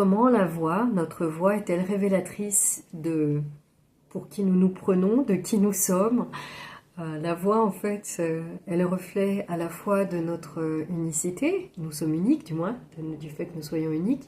comment la voix, notre voix, est-elle révélatrice de pour qui nous nous prenons, de qui nous sommes. La voix, en fait, est le reflet à la fois de notre unicité, nous sommes uniques du moins, du fait que nous soyons uniques,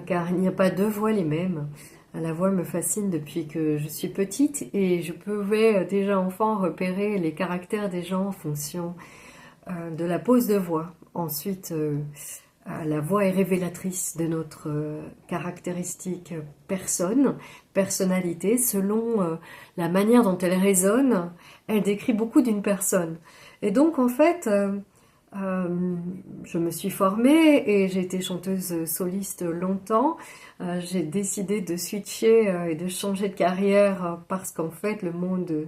car il n'y a pas deux voix les mêmes. La voix me fascine depuis que je suis petite et je pouvais déjà enfant repérer les caractères des gens en fonction de la pose de voix. Ensuite, la voix est révélatrice de notre caractéristique personnalité, selon la manière dont elle résonne, elle décrit beaucoup d'une personne. Et donc en fait, je me suis formée et j'ai été chanteuse soliste longtemps. J'ai décidé de switcher et de changer de carrière parce qu'en fait le monde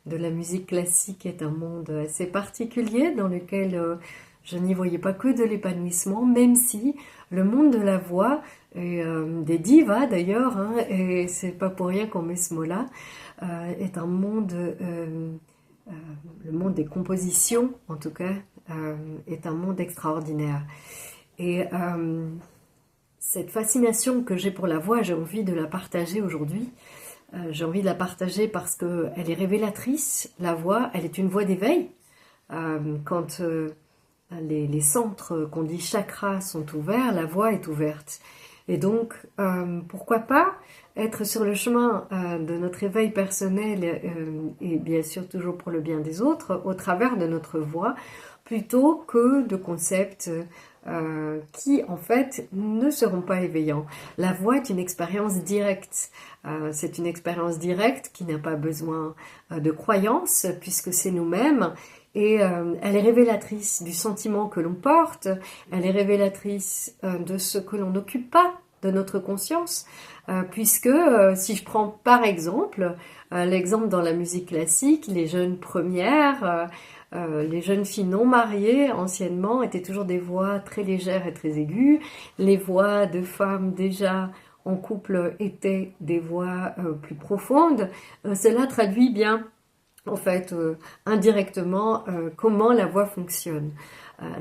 de la musique classique est un monde assez particulier dans lequel je n'y voyais pas que de l'épanouissement, même si le monde de la voix, et des divas d'ailleurs, hein, et c'est pas pour rien qu'on met ce mot-là, est un monde, le monde des compositions en tout cas, est un monde extraordinaire. Et cette fascination que j'ai pour la voix, j'ai envie de la partager aujourd'hui. J'ai envie de la partager parce qu'elle est révélatrice. La voix, elle est une voie d'éveil. Quand les centres qu'on dit chakras sont ouverts, la voie est ouverte. Et donc, pourquoi pas être sur le chemin de notre éveil personnel et bien sûr toujours pour le bien des autres, au travers de notre voix, plutôt que de concepts qui en fait ne seront pas éveillants. La voix est une expérience directe. C'est une expérience directe qui n'a pas besoin de croyances puisque c'est nous-mêmes. Et elle est révélatrice du sentiment que l'on porte, elle est révélatrice de ce que l'on n'occupe pas de notre conscience, puisque si je prends par exemple l'exemple dans la musique classique, les jeunes premières, les jeunes filles non mariées anciennement étaient toujours des voix très légères et très aiguës, les voix de femmes déjà en couple étaient des voix plus profondes. Cela traduit bien en fait, indirectement, comment la voix fonctionne.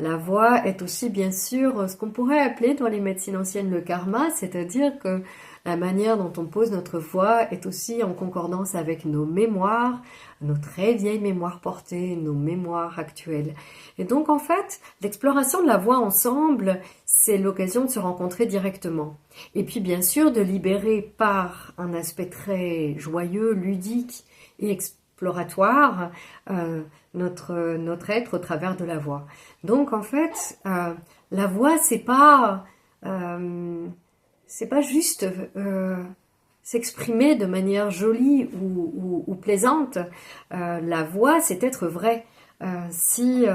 La voix est aussi, bien sûr, ce qu'on pourrait appeler dans les médecines anciennes le karma, c'est-à-dire que la manière dont on pose notre voix est aussi en concordance avec nos mémoires, nos très vieilles mémoires portées, nos mémoires actuelles. Et donc, en fait, l'exploration de la voix ensemble, c'est l'occasion de se rencontrer directement. Et puis, bien sûr, de libérer par un aspect très joyeux, ludique et exploratoire notre être au travers de la voix. Donc en fait, la voix c'est pas juste s'exprimer de manière jolie ou plaisante. La voix c'est être vrai. Si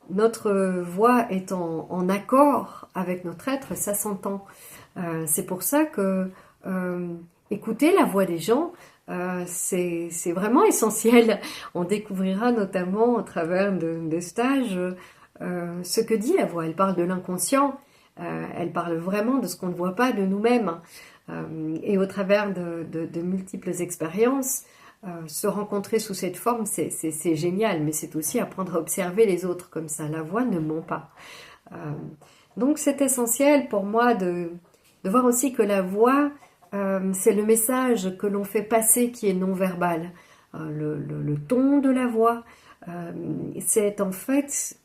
notre voix est en accord avec notre être, ça s'entend. C'est pour ça que écouter la voix des gens, c'est vraiment essentiel. On découvrira notamment au travers de stages ce que dit la voix. Elle parle de l'inconscient, elle parle vraiment de ce qu'on ne voit pas de nous-mêmes. Et au travers de multiples expériences, se rencontrer sous cette forme, c'est génial, mais c'est aussi apprendre à observer les autres comme ça. La voix ne ment pas. Donc c'est essentiel pour moi de voir aussi que la voix, c'est le message que l'on fait passer qui est non-verbal. Le ton de la voix, c'est en fait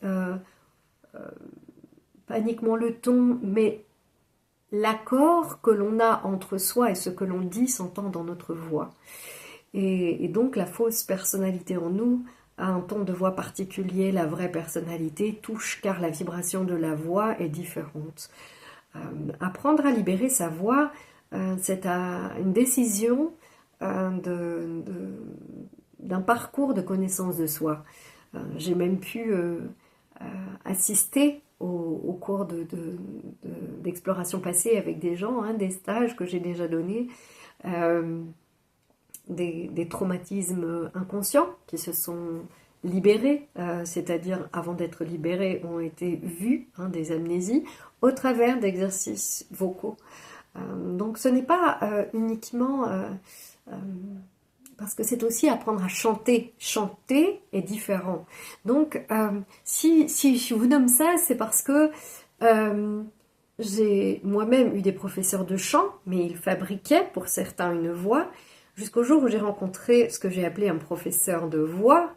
pas uniquement le ton, mais l'accord que l'on a entre soi et ce que l'on dit s'entend dans notre voix. Et donc la fausse personnalité en nous a un ton de voix particulier, la vraie personnalité touche car la vibration de la voix est différente. Apprendre à libérer sa voix, c'est une décision d'un parcours de connaissance de soi. J'ai même pu assister au cours d'exploration passée avec des gens, des stages que j'ai déjà donnés, des traumatismes inconscients qui se sont libérés, c'est-à-dire avant d'être libérés ont été vus, des amnésies, au travers d'exercices vocaux. Donc ce n'est pas uniquement... parce que c'est aussi apprendre à chanter. Chanter est différent. Donc, si je vous nomme ça, c'est parce que j'ai moi-même eu des professeurs de chant, mais ils fabriquaient pour certains une voix, jusqu'au jour où j'ai rencontré ce que j'ai appelé un professeur de voix,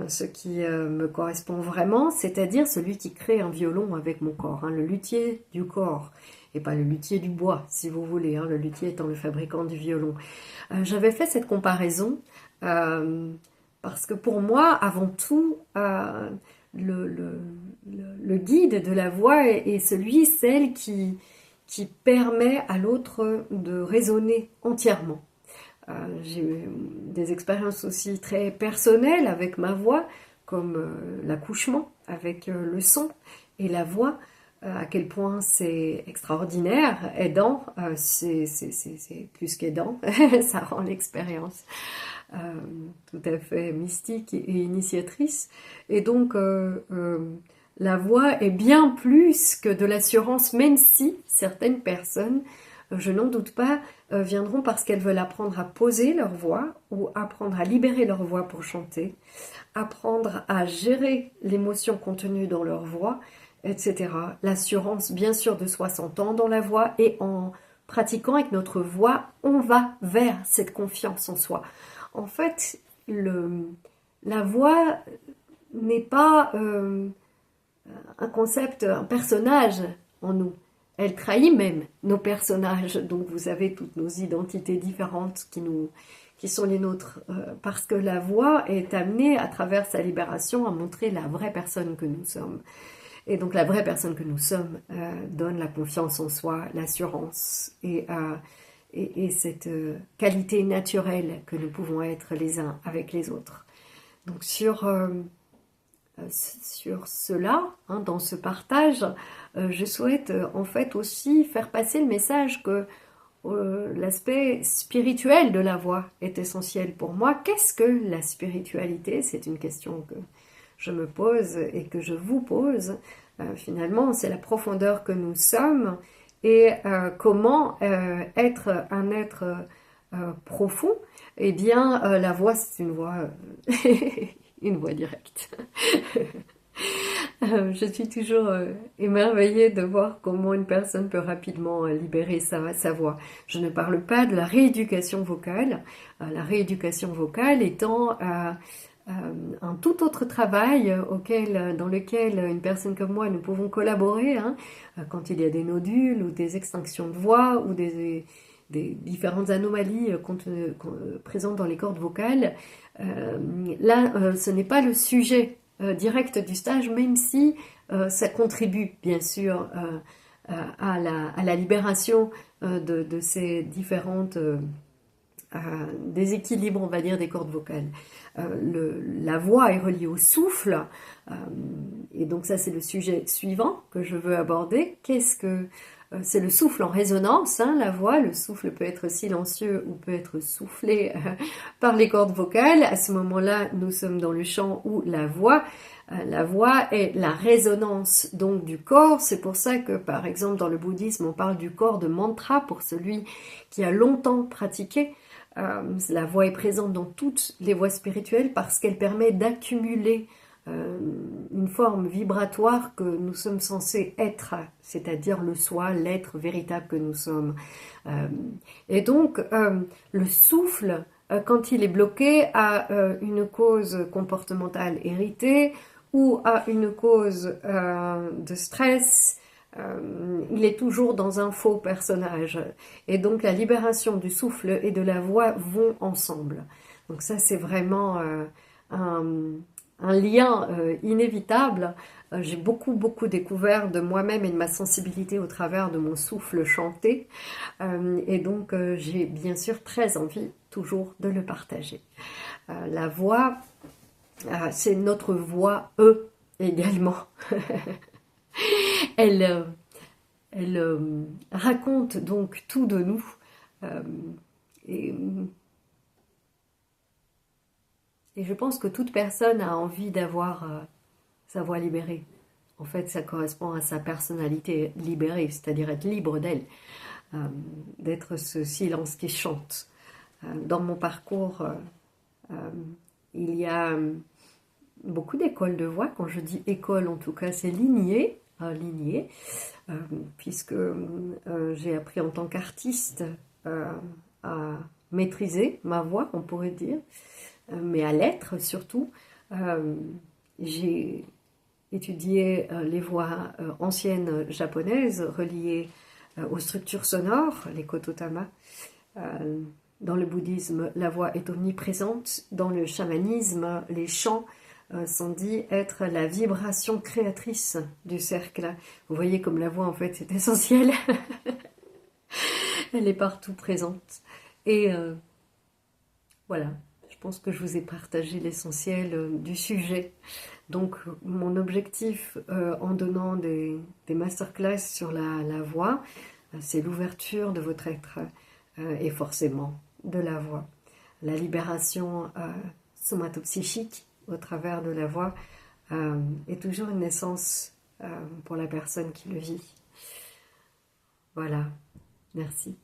ce qui me correspond vraiment, c'est-à-dire celui qui crée un violon avec mon corps, hein, le luthier du corps, et pas le luthier du bois, si vous voulez, hein, le luthier étant le fabricant du violon. J'avais fait cette comparaison euh, parce que pour moi, avant tout, le, le- le guide de la voix est celui, celle qui permet à l'autre de raisonner entièrement. J'ai eu des expériences aussi très personnelles avec ma voix, comme l'accouchement, avec le son et la voix, à quel point c'est extraordinaire, aidant, c'est plus qu'aidant, ça rend l'expérience euh, tout à fait mystique et initiatrice. Et donc, la voix est bien plus que de l'assurance, même si certaines personnes, je n'en doute pas, viendront parce qu'elles veulent apprendre à poser leur voix ou apprendre à libérer leur voix pour chanter, apprendre à gérer l'émotion contenue dans leur voix, etc. L'assurance, bien sûr, de soi s'entend dans la voix et en pratiquant avec notre voix, on va vers cette confiance en soi. En fait, la voix n'est pas un concept, un personnage en nous. Elle trahit même nos personnages. Donc vous avez toutes nos identités différentes qui sont les nôtres. Parce que la voix est amenée à travers sa libération à montrer la vraie personne que nous sommes. Et donc la vraie personne que nous sommes donne la confiance en soi, l'assurance et cette qualité naturelle que nous pouvons être les uns avec les autres. Donc sur cela, hein, dans ce partage, je souhaite en fait aussi faire passer le message que l'aspect spirituel de la voix est essentiel pour moi. Qu'est-ce que la spiritualité? C'est une question que je me pose et que je vous pose. Finalement, c'est la profondeur que nous sommes et comment être un être profond. Eh bien, la voix, c'est une voix, une voix directe. Je suis toujours émerveillée de voir comment une personne peut rapidement libérer sa voix. Je ne parle pas de la rééducation vocale, la rééducation vocale étant un tout autre travail dans lequel une personne comme moi, nous pouvons collaborer, hein, quand il y a des nodules ou des extinctions de voix ou des différentes anomalies présentes dans les cordes vocales. Là, ce n'est pas le sujet direct du stage, même si ça contribue bien sûr à la libération de ces différentes déséquilibres, on va dire, des cordes vocales. La voix est reliée au souffle, et donc ça c'est le sujet suivant que je veux aborder. C'est le souffle en résonance, hein, la voix. Le souffle peut être silencieux ou peut être soufflé par les cordes vocales. À ce moment-là, nous sommes dans le chant ou la voix. La voix est la résonance donc du corps. C'est pour ça que, par exemple, dans le bouddhisme, on parle du corps de mantra pour celui qui a longtemps pratiqué. La voix est présente dans toutes les voies spirituelles parce qu'elle permet d'accumuler une forme vibratoire que nous sommes censés être, c'est-à-dire le soi, l'être véritable que nous sommes. Et donc, le souffle, quand il est bloqué, a une cause comportementale héritée ou a une cause de stress. Il est toujours dans un faux personnage. Et donc, la libération du souffle et de la voix vont ensemble. Donc ça, c'est vraiment un lien inévitable. J'ai beaucoup découvert de moi-même et de ma sensibilité au travers de mon souffle chanté. Et donc, j'ai bien sûr très envie toujours de le partager. La voix, c'est notre voix également. Elle, elle raconte donc tout de nous. Et Et je pense que toute personne a envie d'avoir sa voix libérée. En fait, ça correspond à sa personnalité libérée, c'est-à-dire être libre d'elle, d'être ce silence qui chante. Dans mon parcours, euh, il y a beaucoup d'écoles de voix. Quand je dis école, en tout cas, c'est lignée. lignée, puisque j'ai appris en tant qu'artiste à maîtriser ma voix, on pourrait dire, mais à l'être surtout. J'ai étudié les voix anciennes japonaises reliées aux structures sonores, les kototama. Dans le bouddhisme, la voix est omniprésente. Dans le chamanisme, les chants sont dits être la vibration créatrice du cercle. Vous voyez comme la voix, en fait, c'est essentiel. Elle est partout présente. Et voilà, je pense que je vous ai partagé l'essentiel du sujet. Donc, mon objectif en donnant des masterclass sur la voix, c'est l'ouverture de votre être et forcément de la voix. La libération somatopsychique au travers de la voix est toujours une naissance pour la personne qui le vit. Voilà, merci.